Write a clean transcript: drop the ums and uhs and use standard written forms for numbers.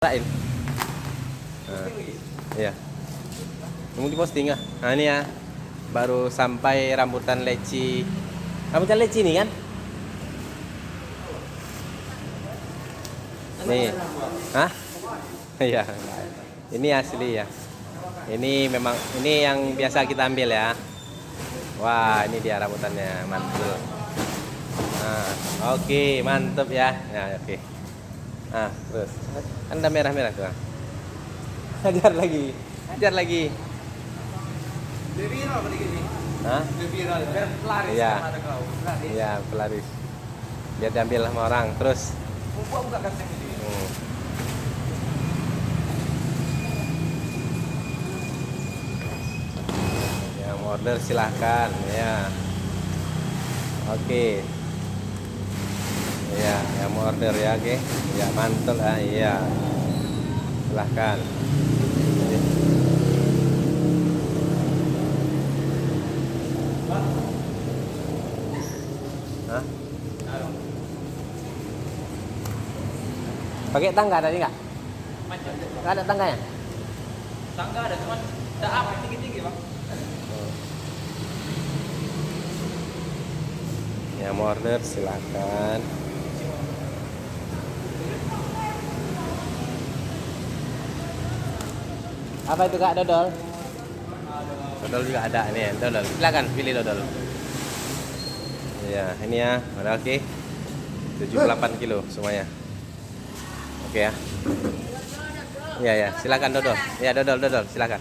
Rain. Nah, iya. Mau diposting ah. Nah ini ya, baru sampai rambutan leci. Rambutan leci nih kan? Nih, hah? Iya. Ini asli ya. Ini memang ini yang biasa kita ambil ya. Wah, ini dia rambutannya, mantul. Nah, oke, mantep ya. Ya, oke. Nah, terus kan ada merah-merah tuh. Hajar lagi, hajar lagi. Udah viral apa ini? Hah? Udah viral, biar pelaris Iya. sama ada kau. Pelaris. Iya, pelaris. Biar diambil sama orang. Terus, Buka kantong ini. yang mau order silahkan. Ya, oke. Ya, yang mau order ya, oke. Ya, mantul ah, iya. Silahkan. Hah? Pakai tangga tadi nggak? Macam Nggak ada tangganya? tangga ada, cuman tak apa tinggi-tinggi, Bang. Yang mau order silahkan. Apa itu Kak, dodol? Dodol juga ada nih, dodol. Silakan pilih dodol. Iya, ini ya, udah oke. 78 kilo semuanya. Oke ya. Iya ya, silakan dodol. Ya dodol, silakan.